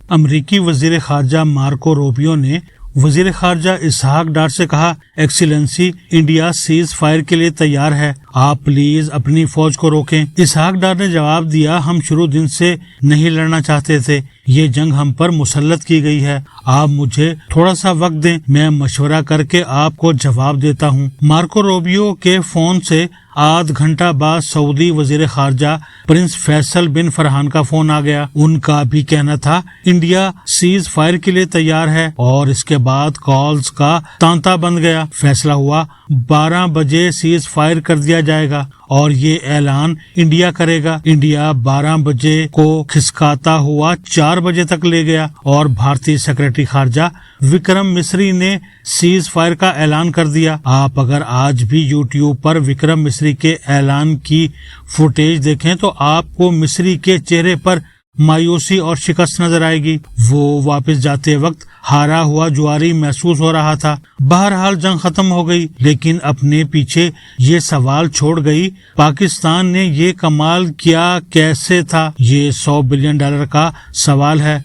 امریکی وزیر خارجہ مارکو روبیو نے وزیر خارجہ اسحاق ڈار سے کہا، ایکسیلنسی، انڈیا سیز فائر کے لیے تیار ہے، آپ پلیز اپنی فوج کو روکیں۔ اسحاق ڈار نے جواب دیا، ہم شروع دن سے نہیں لڑنا چاہتے تھے، یہ جنگ ہم پر مسلط کی گئی ہے، آپ مجھے تھوڑا سا وقت دیں، میں مشورہ کر کے آپ کو جواب دیتا ہوں۔ مارکو روبیو کے فون سے آدھ گھنٹہ بعد سعودی وزیر خارجہ پرنس فیصل بن فرحان کا فون آ گیا۔ ان کا بھی کہنا تھا انڈیا سیز فائر کے لیے تیار ہے، اور اس کے بعد کالز کا تانتا بند گیا۔ فیصلہ ہوا 12 بجے سیز فائر کر دیا جائے گا اور یہ اعلان انڈیا کرے گا۔ انڈیا 12 بجے کو کھسکاتا ہوا 4 بجے تک لے گیا اور بھارتی سیکرٹری خارجہ وکرم مسری نے سیز فائر کا اعلان کر دیا۔ آپ اگر آج بھی یوٹیوب پر وکرم مسری کے اعلان کی فوٹیج دیکھیں تو آپ کو مسری کے چہرے پر مایوسی اور شکست نظر آئے گی۔ وہ واپس جاتے وقت ہارا ہوا جواری محسوس ہو رہا تھا۔ بہرحال جنگ ختم ہو گئی، لیکن اپنے پیچھے یہ سوال چھوڑ گئی، پاکستان نے یہ کمال کیا کیسے تھا؟ یہ $100 بلین کا سوال ہے۔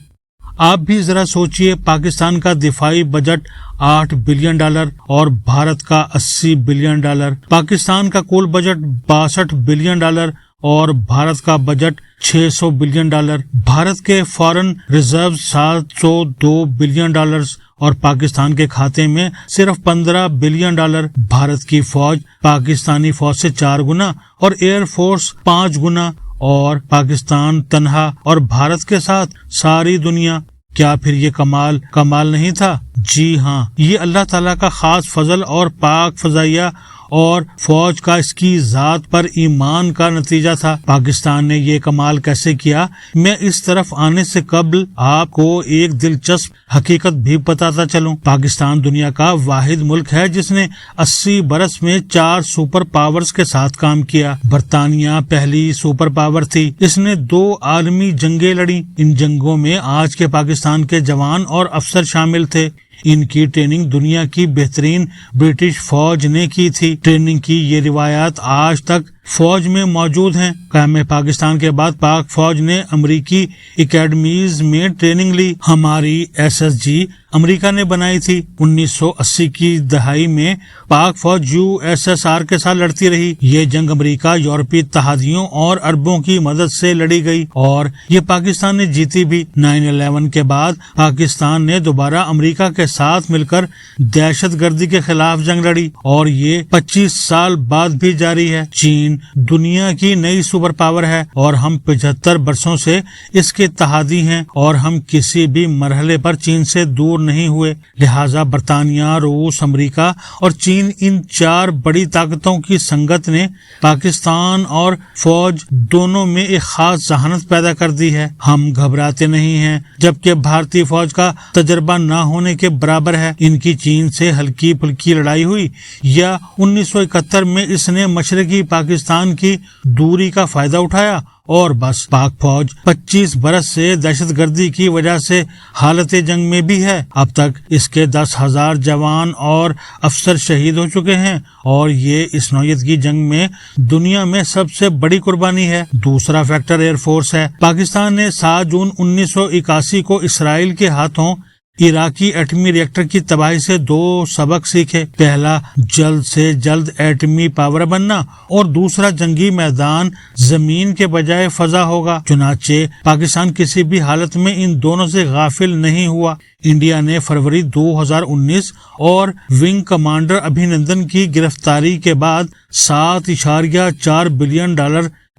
آپ بھی ذرا سوچئے، پاکستان کا دفاعی بجٹ $8 بلین اور بھارت کا $80 بلین۔ پاکستان کا کل بجٹ $62 بلین اور بھارت کا بجٹ $600 بلین۔ بھارت کے فارن ریزروز $702 بلین اور پاکستان کے کھاتے میں صرف $15 بلین۔ بھارت کی فوج پاکستانی فوج سے 4 گنا اور ایئر فورس 5 گنا، اور پاکستان تنہا اور بھارت کے ساتھ ساری دنیا۔ کیا پھر یہ کمال نہیں تھا؟ جی ہاں، یہ اللہ تعالیٰ کا خاص فضل اور پاک فضائیہ اور فوج کا اس کی ذات پر ایمان کا نتیجہ تھا۔ پاکستان نے یہ کمال کیسے کیا؟ میں اس طرف آنے سے قبل آپ کو ایک دلچسپ حقیقت بھی بتاتا چلوں۔ پاکستان دنیا کا واحد ملک ہے جس نے 80 برس میں 4 سپر پاورز کے ساتھ کام کیا۔ برطانیہ پہلی سپر پاور تھی، اس نے 2 عالمی جنگیں لڑیں۔ ان جنگوں میں آج کے پاکستان کے جوان اور افسر شامل تھے۔ ان کی ٹریننگ دنیا کی بہترین برٹش فوج نے کی تھی۔ ٹریننگ کی یہ روایات آج تک فوج میں موجود ہیں۔ قیام پاکستان کے بعد پاک فوج نے امریکی اکیڈمیز میں ٹریننگ لی۔ ہماری SSG امریکہ نے بنائی تھی۔ 1980 کی دہائی میں پاک فوج USSR کے ساتھ لڑتی رہی۔ یہ جنگ امریکہ، یورپی اتحادیوں اور عربوں کی مدد سے لڑی گئی اور یہ پاکستان نے جیتی بھی۔ 9/11 کے بعد پاکستان نے دوبارہ امریکہ کے ساتھ مل کر دہشت گردی کے خلاف جنگ لڑی اور یہ 25 سال بعد بھی جاری ہے۔ چین دنیا کی نئی سپر پاور ہے اور ہم 75 برسوں سے اس کے اتحادی ہیں اور ہم کسی بھی مرحلے پر چین سے دور نہیں ہوئے۔ لہٰذا برطانیہ، روس، امریکہ اور چین، ان 4 بڑی طاقتوں کی سنگت نے پاکستان اور فوج دونوں میں ایک خاص ذہانت پیدا کر دی ہے۔ ہم گھبراتے نہیں ہیں، جبکہ بھارتی فوج کا تجربہ نہ ہونے کے برابر ہے۔ ان کی چین سے ہلکی پھلکی لڑائی ہوئی یا 1971 میں اس نے مشرقی پاکستان کی دوری کا فائدہ اٹھایا اور بس۔ پاک فوج 25 برس سے دہشت گردی کی وجہ سے حالت جنگ میں بھی ہے۔ اب تک اس کے 10,000 جوان اور افسر شہید ہو چکے ہیں اور یہ اس نوعیت کی جنگ میں دنیا میں سب سے بڑی قربانی ہے۔ دوسرا فیکٹر ایئر فورس ہے۔ پاکستان نے 7 جون 1981 کو اسرائیل کے ہاتھوں عراقی ایٹمی ری ایکٹر کی تباہی سے 2 سبق سیکھے۔ پہلا، جلد سے جلد ایٹمی پاور بننا، اور دوسرا، جنگی میدان زمین کے بجائے فضا ہوگا۔ چنانچہ پاکستان کسی بھی حالت میں ان دونوں سے غافل نہیں ہوا۔ انڈیا نے فروری 2019 اور ونگ کمانڈر ابھینندن کی گرفتاری کے بعد $7.4 بلین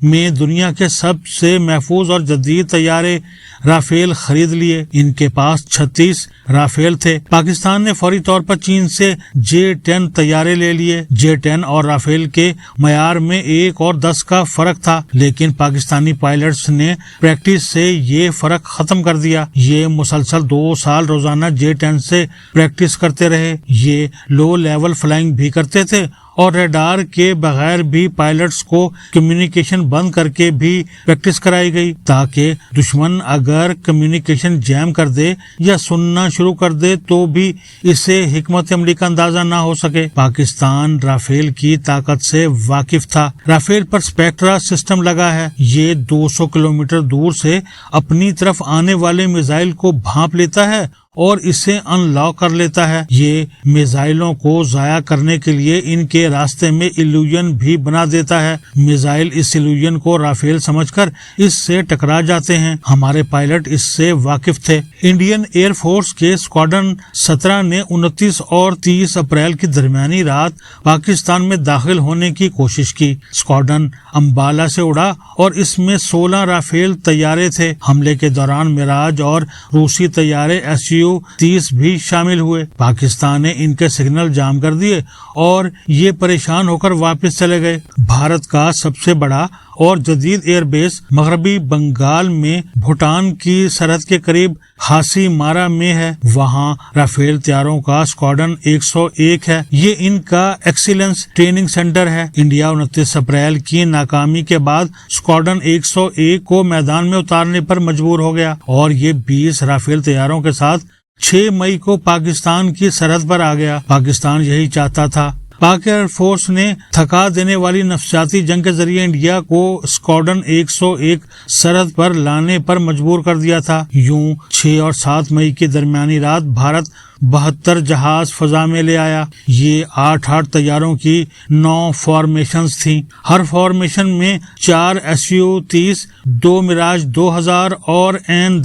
میں دنیا کے سب سے محفوظ اور جدید طیارے رافیل خرید لیے۔ ان کے پاس 36 رافیل تھے۔ پاکستان نے فوری طور پر چین سے J-10 طیارے لے لیے۔ J-10 اور رافیل کے معیار میں 1 اور 10 کا فرق تھا، لیکن پاکستانی پائلٹس نے پریکٹس سے یہ فرق ختم کر دیا۔ یہ مسلسل 2 سال روزانہ J-10 سے پریکٹس کرتے رہے۔ یہ لو لیول فلائنگ بھی کرتے تھے اور ریڈار کے بغیر بھی پائلٹس کو کمیونیکیشن بند کر کے بھی پریکٹس کرائی گئی تاکہ دشمن اگر کمیونیکیشن جیم کر دے یا سننا شروع کر دے تو بھی اسے حکمت عملی کا اندازہ نہ ہو سکے۔ پاکستان رافیل کی طاقت سے واقف تھا۔ رافیل پر اسپیکٹرا سسٹم لگا ہے، یہ 200 کلومیٹر دور سے اپنی طرف آنے والے میزائل کو بھانپ لیتا ہے اور اسے ان لاک کر لیتا ہے۔ یہ میزائلوں کو ضائع کرنے کے لیے ان کے راستے میں ایلیوژن بھی بنا دیتا ہے۔ میزائل اس ایلیوژن کو رافیل سمجھ کر اس سے ٹکرا جاتے ہیں۔ ہمارے پائلٹ اس سے واقف تھے۔ انڈین ایئر فورس کے اسکواڈرن 17 نے 29 اور 30 اپریل کی درمیانی رات پاکستان میں داخل ہونے کی کوشش کی۔ اسکواڈرن امبالہ سے اڑا اور اس میں 16 رافیل طیارے تھے۔ حملے کے دوران میراج اور روسی طیارے SU-30 بھی شامل ہوئے۔ پاکستان نے ان کے سگنل جام کر دیے اور یہ پریشان ہو کر واپس چلے گئے۔ بھارت کا سب سے بڑا اور جدید ایئر بیس مغربی بنگال میں بھوٹان کی سرحد کے قریب ہاسی مارا میں ہے۔ وہاں رافیل طیاروں کا اسکواڈرن 101 ہے۔ یہ ان کا ایکسیلنس ٹریننگ سینٹر ہے۔ انڈیا 29 اپریل کی ناکامی کے بعد اسکواڈرن 101 کو میدان میں اتارنے پر مجبور ہو گیا اور یہ 20 رافیل طیاروں کے ساتھ 6 مئی کو پاکستان کی سرحد پر آ گیا۔ پاکستان یہی چاہتا تھا۔ پاک ایئر فورس نے تھکا دینے والی نفسیاتی جنگ کے ذریعے انڈیا کو اسکواڈرن 101 سرحد پر لانے پر مجبور کر دیا تھا۔ یوں 6 اور 7 مئی کی درمیانی رات بھارت 72 جہاز فضا میں لے آیا۔ یہ 8 طیاروں کی 9 فارمیشنز تھیں۔ ہر فارمیشن میں 4 SU-30، 2 میراج 2000 اور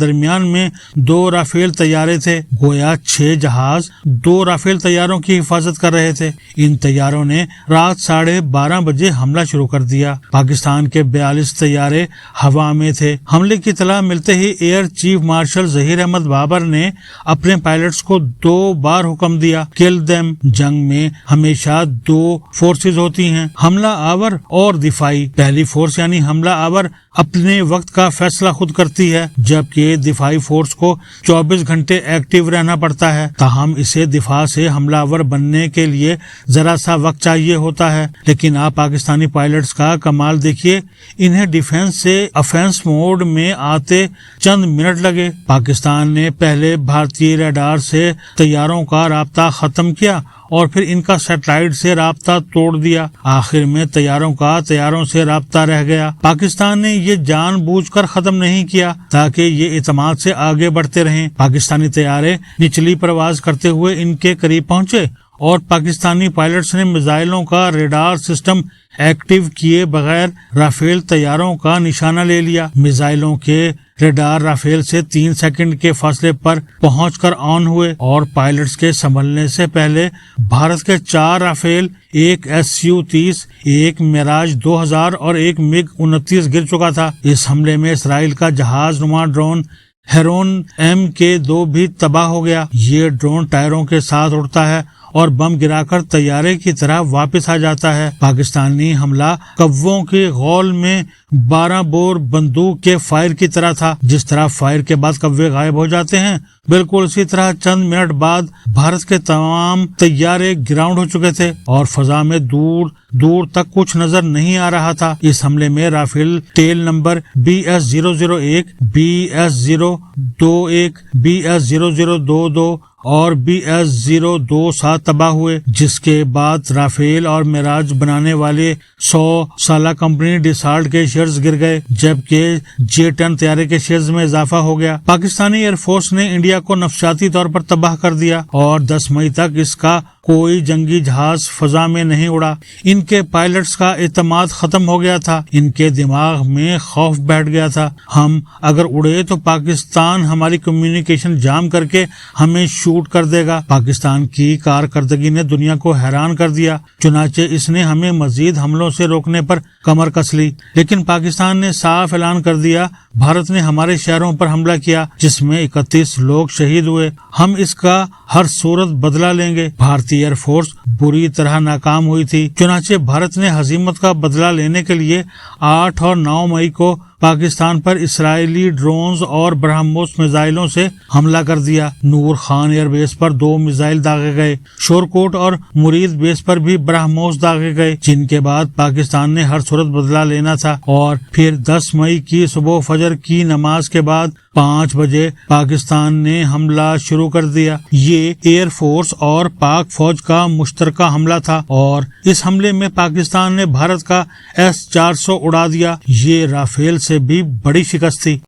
درمیان میں 2 رافیل طیارے تھے۔ گویا 6 جہاز 2 رافیل طیاروں کی حفاظت کر رہے تھے۔ ان طیاروں نے رات 12:30 بجے حملہ شروع کر دیا۔ پاکستان کے 42 طیارے ہوا میں تھے۔ حملے کی اطلاع ملتے ہی air chief marshal Zaheer Ahmed Babar نے اپنے پائلٹس کو 2 بار حکم دیا، کل دیم۔ جنگ میں ہمیشہ 2 فورسز ہوتی ہیں، حملہ آور اور دفاعی۔ پہلی فورس یعنی حملہ آور اپنے وقت کا فیصلہ خود کرتی ہے، جبکہ دفاعی فورس کو 24 گھنٹے ایکٹیو رہنا پڑتا ہے۔ تاہم اسے دفاع سے حملہ آور بننے کے لیے ذرا سا وقت چاہیے ہوتا ہے۔ لیکن آپ پاکستانی پائلٹس کا کمال دیکھیے، انہیں ڈیفنس سے افینس موڈ میں آتے چند منٹ لگے۔ پاکستان نے پہلے بھارتی ریڈار سے طیاروں کا رابطہ ختم کیا اور پھر ان کا سیٹلائٹ سے رابطہ توڑ دیا۔ آخر میں طیاروں کا طیاروں سے رابطہ رہ گیا۔ پاکستان نے یہ جان بوجھ کر ختم نہیں کیا تاکہ یہ اعتماد سے آگے بڑھتے رہیں۔ پاکستانی طیارے نچلی پرواز کرتے ہوئے ان کے قریب پہنچے اور پاکستانی پائلٹس نے میزائلوں کا ریڈار سسٹم ایکٹیو کیے بغیر رافیل طیاروں کا نشانہ لے لیا۔ میزائلوں کے ریڈار رافیل سے 3 سیکنڈ کے فاصلے پر پہنچ کر آن ہوئے اور پائلٹس کے سنبھلنے سے پہلے بھارت کے 4 رافیل، 1 SU-30، 1 میراج 2000 اور 1 MiG-29 گر چکا تھا۔ اس حملے میں اسرائیل کا جہاز نما ڈرون ہیرون MK2 بھی تباہ ہو گیا۔ یہ ڈرون ٹائروں کے ساتھ اڑتا ہے اور بم گرا کر طیارے کی طرح واپس آ جاتا ہے۔ پاکستانی حملہ کووں کے غول میں 12 بور بندوق کے فائر کی طرح تھا۔ جس طرح فائر کے بعد کوے غائب ہو جاتے ہیں، بالکل اسی طرح چند منٹ بعد بھارت کے تمام طیارے گراؤنڈ ہو چکے تھے اور فضا میں دور دور تک کچھ نظر نہیں آ رہا تھا۔ اس حملے میں Rafale tell number BS-001، BS-021، BS-0022 اور BS-027 تباہ ہوئے، جس کے بعد رافیل اور میراج بنانے والے 100 سالہ کمپنی ڈیسالٹ کے شیئرز گر گئے، جبکہ J-10 طیارے کے شیئرز میں اضافہ ہو گیا۔ پاکستانی ایئر فورس نے انڈیا کو نفسیاتی طور پر تباہ کر دیا اور 10 مئی تک اس کا کوئی جنگی جہاز فضا میں نہیں اڑا۔ ان کے پائلٹس کا اعتماد ختم ہو گیا تھا، ان کے دماغ میں خوف بیٹھ گیا تھا۔ ہم اگر اڑے تو پاکستان ہماری کمیونیکیشن جام کر کے ہمیں شوٹ کر دے گا۔ پاکستان کی کارکردگی نے دنیا کو حیران کر دیا، چنانچہ اس نے ہمیں مزید حملوں سے روکنے پر کمر کس لی۔ لیکن پاکستان نے صاف اعلان کر دیا، بھارت نے ہمارے شہروں پر حملہ کیا جس میں 31 لوگ شہید ہوئے، ہم اس کا ہر صورت بدلہ لیں گے۔ بھارتی ایئر فورس بری طرح ناکام ہوئی تھی، چنانچہ بھارت نے ہزیمت کا بدلہ لینے کے لیے 8 اور 9 مئی کو پاکستان پر اسرائیلی ڈرونز اور برہموس میزائلوں سے حملہ کر دیا۔ نور خان ایئر بیس پر 2 میزائل داغے گئے۔ شورکوٹ اور مرید بیس پر بھی برہموس داغے گئے، جن کے بعد پاکستان نے ہر صورت بدلہ لینا تھا، اور پھر 10 مئی کی صبح فجر کی نماز کے بعد 5 بجے پاکستان نے حملہ شروع کر دیا۔ یہ ایئر فورس اور پاک فوج کا مشترکہ حملہ تھا، اور اس حملے میں پاکستان نے بھارت کا S-400 اڑا دیا۔ یہ رافیل سے بھی بڑی شکست تھی۔